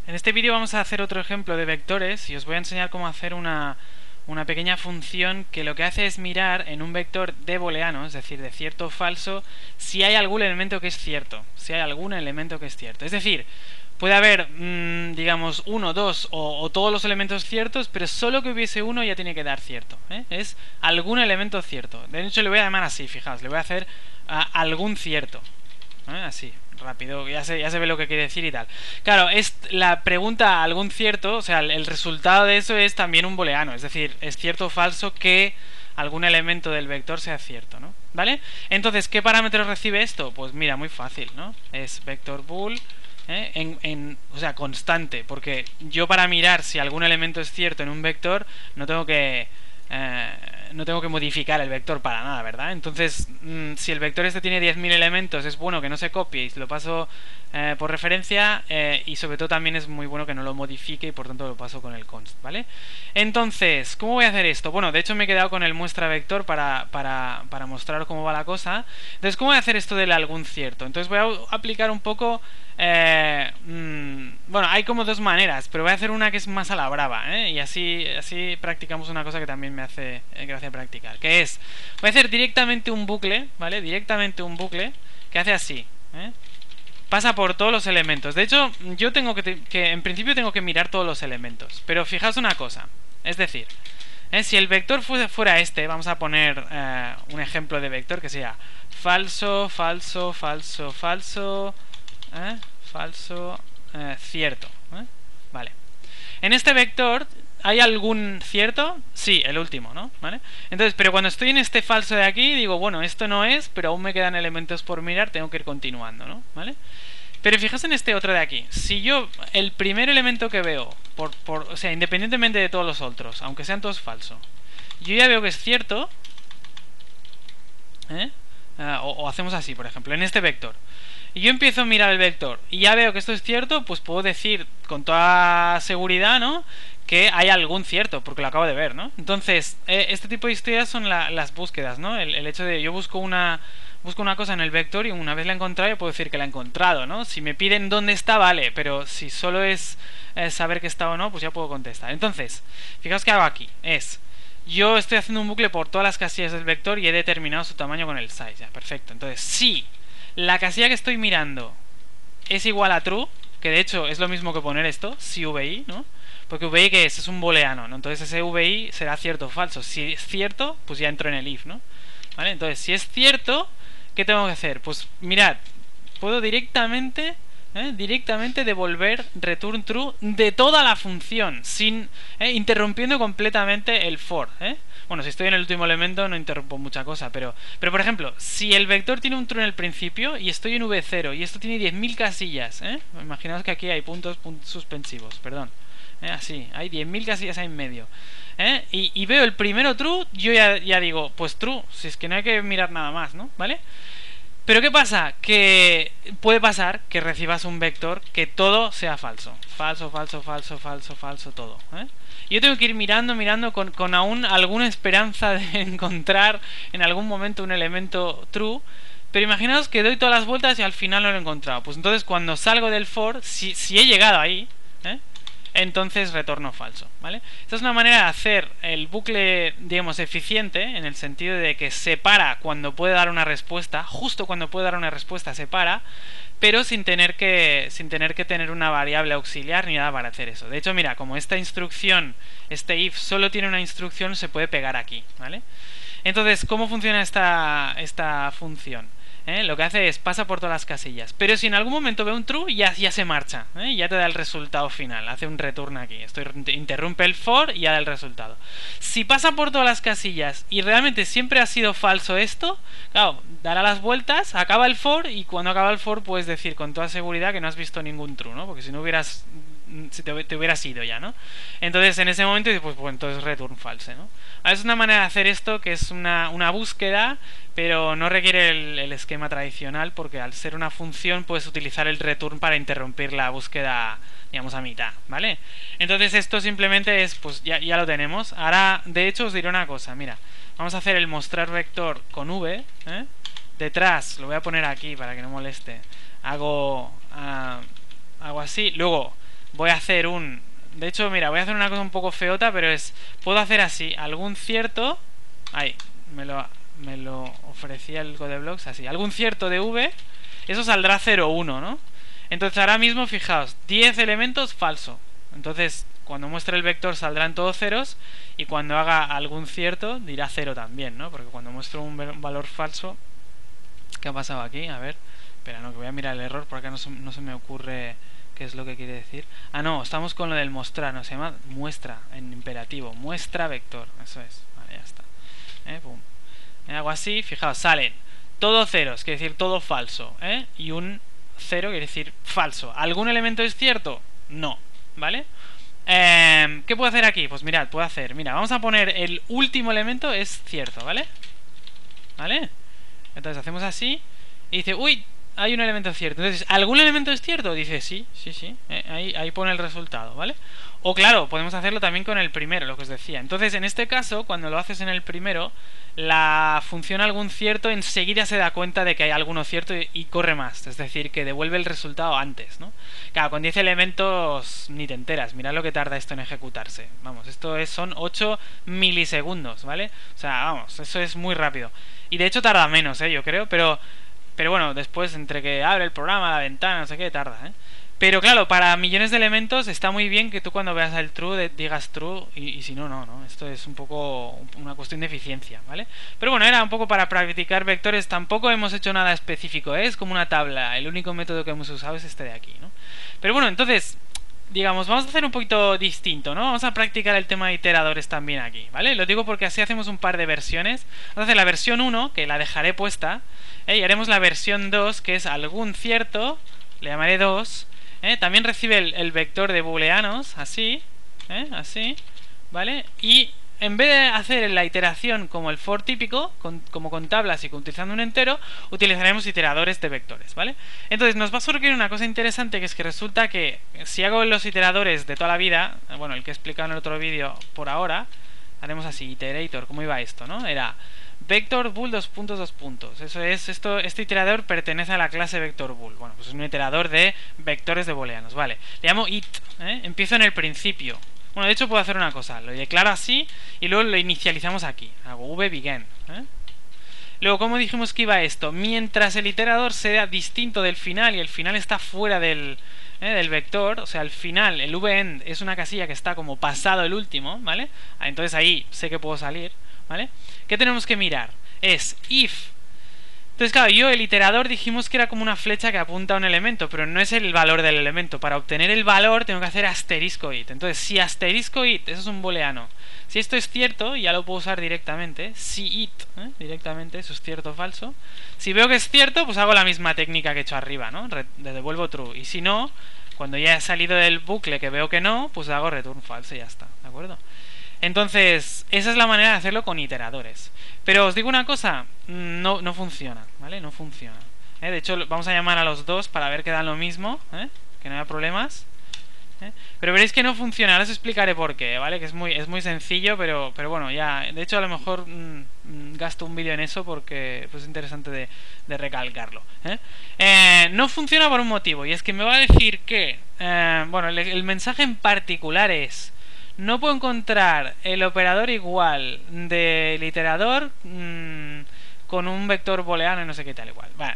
En este vídeo vamos a hacer otro ejemplo de vectores y os voy a enseñar cómo hacer una pequeña función que lo que hace es mirar en un vector de booleano, es decir, de cierto o falso, si hay algún elemento que es cierto, si hay algún elemento que es cierto. Es decir, puede haber, digamos, uno, dos o todos los elementos ciertos, pero solo que hubiese uno ya tiene que dar cierto, ¿eh? Es algún elemento cierto. De hecho, le voy a llamar así, fijaos, le voy a hacer algún cierto, así, rápido, ya se ve lo que quiere decir y tal. Claro, es la pregunta algún cierto, o sea, el resultado de eso es también un booleano, es decir, es cierto o falso que algún elemento del vector sea cierto, ¿no? ¿Vale? Entonces, ¿qué parámetros recibe esto? Pues mira, muy fácil, ¿no? Es vector bool, o sea, constante, porque yo para mirar si algún elemento es cierto en un vector no tengo que modificar el vector para nada, ¿verdad? Entonces, si el vector este tiene 10.000 elementos, es bueno que no se copie y lo paso por referencia, y sobre todo también es muy bueno que no lo modifique y por tanto lo paso con el const, ¿vale? Entonces, ¿cómo voy a hacer esto? Bueno, de hecho me he quedado con el muestra vector para mostrar cómo va la cosa. Entonces, ¿cómo voy a hacer esto del algún cierto? Entonces voy a aplicar un poco... bueno, hay como dos maneras, pero voy a hacer una que es más a la brava, y así practicamos una cosa que también me hace gracia practicar, que es, voy a hacer directamente un bucle, ¿vale? Directamente un bucle que hace así, pasa por todos los elementos. De hecho, yo tengo que en principio tengo que mirar todos los elementos, pero fijaos una cosa, es decir, si el vector fuera este, vamos a poner un ejemplo de vector que sea falso, falso, falso, falso, falso, cierto, vale. En este vector ¿hay algún cierto? Sí, el último, ¿no? ¿Vale? Entonces, pero cuando estoy en este falso de aquí, digo, bueno, esto no es, pero aún me quedan elementos por mirar, tengo que ir continuando, ¿no? ¿Vale? Pero fijaos en este otro de aquí. Si yo, el primer elemento que veo, o sea, independientemente de todos los otros, aunque sean todos falsos, yo ya veo que es cierto, o hacemos así, por ejemplo, en este vector. Y yo empiezo a mirar el vector y ya veo que esto es cierto, pues puedo decir con toda seguridad, ¿no?, que hay algún cierto, porque lo acabo de ver, ¿no? Entonces, este tipo de historias son las búsquedas, ¿no? El hecho de yo busco una cosa en el vector y una vez la he encontrado yo puedo decir que la he encontrado, ¿no? Si me piden dónde está, vale, pero si solo es saber que está o no, pues ya puedo contestar. Entonces, fijaos que hago aquí, yo estoy haciendo un bucle por todas las casillas del vector y he determinado su tamaño con el size, ya, perfecto. Entonces, si la casilla que estoy mirando es igual a true, que de hecho es lo mismo que poner esto, si VI, ¿no? Porque VI, ¿qué es? Es un booleano, ¿no? Entonces ese VI será cierto o falso. Si es cierto, pues ya entro en el if, ¿no? ¿Vale? Entonces, si es cierto, ¿qué tengo que hacer? Pues mirad, puedo directamente devolver return true de toda la función, sin interrumpiendo completamente el for, Bueno, si estoy en el último elemento no interrumpo mucha cosa, pero por ejemplo, si el vector tiene un true en el principio y estoy en v0 y esto tiene 10.000 casillas, imaginaos que aquí hay puntos suspensivos, perdón, así, hay 10.000 casillas ahí en medio, y veo el primero true, yo ya digo, pues true, si es que no hay que mirar nada más, ¿no? ¿Vale? Pero ¿qué pasa? Que puede pasar que recibas un vector que todo sea falso. Falso, falso, falso, falso, falso, todo. Yo tengo que ir mirando con aún alguna esperanza de encontrar en algún momento un elemento true. Pero imaginaos que doy todas las vueltas y al final no lo he encontrado. Pues entonces cuando salgo del for, si he llegado ahí, entonces retorno falso, ¿vale? Esta es una manera de hacer el bucle, digamos, eficiente, en el sentido de que separa cuando puede dar una respuesta, justo cuando puede dar una respuesta separa, pero sin tener que tener una variable auxiliar ni nada para hacer eso. De hecho, mira, como esta instrucción, este if solo tiene una instrucción, se puede pegar aquí, ¿vale? Entonces, ¿cómo funciona esta función? Lo que hace es pasa por todas las casillas, pero si en algún momento ve un true ya se marcha, ya te da el resultado final, hace un return aquí, esto interrumpe el for y ya da el resultado. Si pasa por todas las casillas y realmente siempre ha sido falso esto, claro, dará las vueltas, acaba el for y cuando acaba el for puedes decir con toda seguridad que no has visto ningún true, ¿no? Porque si no hubieras te hubieras ido ya, ¿no? Entonces en ese momento pues entonces return false, ¿no? Es una manera de hacer esto que es una búsqueda, pero no requiere el esquema tradicional, porque al ser una función puedes utilizar el return para interrumpir la búsqueda, digamos, a mitad, ¿vale? Entonces esto simplemente es, pues ya lo tenemos. Ahora, de hecho, os diré una cosa, mira, vamos a hacer el mostrar vector con v, detrás, lo voy a poner aquí para que no moleste, hago así, luego voy a hacer un... De hecho, mira, voy a hacer una cosa un poco feota, pero es... Puedo hacer así, algún cierto... Ahí, me lo ofrecía el Codeblocks, así. Algún cierto de V, eso saldrá 0, 1, ¿no? Entonces ahora mismo, fijaos, 10 elementos falso. Entonces, cuando muestre el vector saldrán todos ceros, y cuando haga algún cierto dirá 0 también, ¿no? Porque cuando muestro un valor falso... ¿Qué ha pasado aquí? A ver... Espera, no, que voy a mirar el error, porque no se me ocurre... ¿Qué es lo que quiere decir? Ah, no, estamos con lo del mostrar, no, se llama muestra en imperativo, muestra vector, eso es, vale, ya está. Pum. Hago así, fijaos, salen todo ceros, quiere decir todo falso, y un 0 quiere decir falso. ¿Algún elemento es cierto? No, ¿vale? ¿Qué puedo hacer aquí? Pues mirad, puedo hacer, mira, vamos a poner el último elemento es cierto, ¿vale? ¿Vale? Entonces hacemos así y dice, uy, hay un elemento cierto. Entonces, ¿algún elemento es cierto? Dice, sí, sí, sí. Ahí pone el resultado, ¿vale? O claro, podemos hacerlo también con el primero, lo que os decía. Entonces, en este caso, cuando lo haces en el primero, la función algún cierto enseguida se da cuenta de que hay alguno cierto y corre más. Es decir, que devuelve el resultado antes, ¿no? Claro, con 10 elementos ni te enteras. Mirad lo que tarda esto en ejecutarse. Vamos, son 8 milisegundos, ¿vale? O sea, vamos, eso es muy rápido. Y de hecho tarda menos, yo creo, pero bueno, después entre que abre el programa, la ventana, no sé qué, tarda, Pero claro, para millones de elementos está muy bien que tú cuando veas el true digas true y si no, no. Esto es un poco una cuestión de eficiencia, ¿vale? Pero bueno, era un poco para practicar vectores. Tampoco hemos hecho nada específico, es como una tabla. El único método que hemos usado es este de aquí, ¿no? Pero bueno, entonces... Digamos, vamos a hacer un poquito distinto, ¿no? Vamos a practicar el tema de iteradores también aquí, ¿vale? Lo digo porque así hacemos un par de versiones. Vamos a hacer la versión 1, que la dejaré puesta, y haremos la versión 2, que es algún cierto, le llamaré 2, también recibe el vector de booleanos, así, así, ¿vale? Y en vez de hacer la iteración como el for típico, como con tablas y utilizando un entero, utilizaremos iteradores de vectores, ¿vale? Entonces nos va a surgir una cosa interesante, que es que resulta que si hago los iteradores de toda la vida, bueno, el que he explicado en el otro vídeo por ahora, haremos así, iterator, ¿cómo iba esto, no? Era vector bool dos puntos. Eso es, este iterador pertenece a la clase vector bool. Bueno, pues es un iterador de vectores de booleanos, ¿vale? Le llamo it, empiezo en el principio. Bueno, de hecho puedo hacer una cosa, lo declaro así y luego lo inicializamos aquí. Hago v-begin. Luego, ¿cómo dijimos que iba esto? Mientras el iterador sea distinto del final y el final está fuera del vector, o sea, el final, el v-end es una casilla que está como pasado el último, ¿vale? Entonces ahí sé que puedo salir, ¿vale? ¿Qué tenemos que mirar? Es if. Entonces, claro, el iterador dijimos que era como una flecha que apunta a un elemento, pero no es el valor del elemento. Para obtener el valor tengo que hacer asterisco it. Entonces, si asterisco it, eso es un booleano. Si esto es cierto, ya lo puedo usar directamente. Si it, directamente, eso es cierto o falso. Si veo que es cierto, pues hago la misma técnica que he hecho arriba, ¿no? Le devuelvo true. Y si no, cuando ya he salido del bucle que veo que no, pues hago return false y ya está, ¿de acuerdo? Entonces, esa es la manera de hacerlo con iteradores. Pero os digo una cosa, no funciona, ¿vale? No funciona. De hecho, vamos a llamar a los dos para ver que dan lo mismo, que no haya problemas. Pero veréis que no funciona, ahora os explicaré por qué, ¿vale? Que es muy sencillo, pero bueno, ya... De hecho, a lo mejor gasto un vídeo en eso porque pues, es interesante de recalcarlo. No funciona por un motivo, y es que me va a decir que... bueno, el mensaje en particular es... No puedo encontrar el operador igual del iterador con un vector booleano y no sé qué tal igual. Bueno,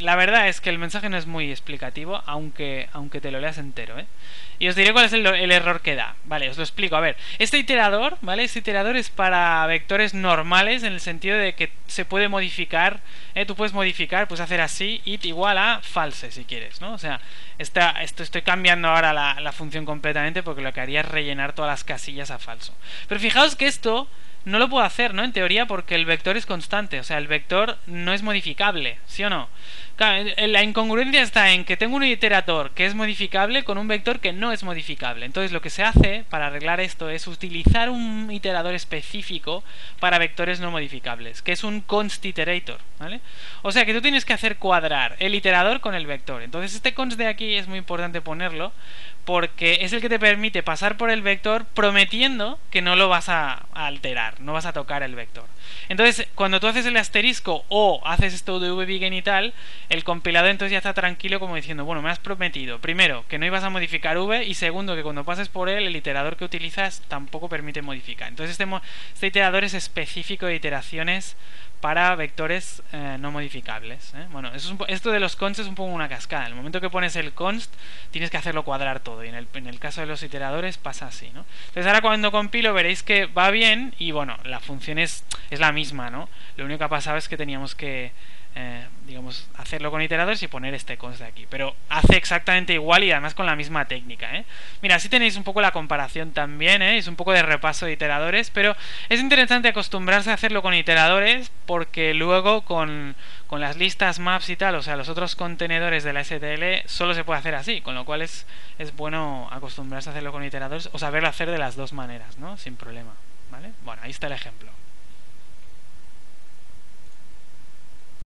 la verdad es que el mensaje no es muy explicativo, aunque te lo leas entero, Y os diré cuál es el error que da. Vale, os lo explico. A ver, este iterador, ¿vale? Este iterador es para vectores normales, en el sentido de que se puede modificar, tú puedes modificar, pues hacer así, it igual a false, si quieres, ¿no? O sea, esto estoy cambiando ahora la función completamente, porque lo que haría es rellenar todas las casillas a falso. Pero fijaos que esto no lo puedo hacer, ¿no? En teoría, porque el vector es constante, o sea, el vector no es modificable, ¿sí o no? Claro, la incongruencia está en que tengo un iterador que es modificable con un vector que no es modificable. Entonces lo que se hace para arreglar esto es utilizar un iterador específico para vectores no modificables, que es un const iterator, ¿vale? O sea que tú tienes que hacer cuadrar el iterador con el vector. Entonces este const de aquí es muy importante ponerlo, porque es el que te permite pasar por el vector prometiendo que no lo vas a alterar, no vas a tocar el vector. Entonces, cuando tú haces el asterisco o haces esto de vbegin y tal, el compilador entonces ya está tranquilo como diciendo, bueno, me has prometido, primero, que no ibas a modificar v, y segundo, que cuando pases por él, el iterador que utilizas tampoco permite modificar. Entonces este iterador es específico de iteraciones para vectores no modificables. Bueno, esto de los const es un poco una cascada. En el momento que pones el const, tienes que hacerlo cuadrar todo. Y en el caso de los iteradores pasa así, ¿no? Entonces ahora cuando compilo veréis que va bien y bueno, la función es la misma, ¿no? Lo único que ha pasado es que teníamos que digamos, hacerlo con iteradores y poner este const de aquí. Pero hace exactamente igual y además con la misma técnica, ¿eh? Mira, así tenéis un poco la comparación también, ¿eh? Es un poco de repaso de iteradores, pero es interesante acostumbrarse a hacerlo con iteradores porque luego con las listas maps y tal, o sea, los otros contenedores de la STL solo se puede hacer así, con lo cual es bueno acostumbrarse a hacerlo con iteradores o saberlo hacer de las dos maneras, ¿no? Sin problema, ¿vale? Bueno, ahí está el ejemplo.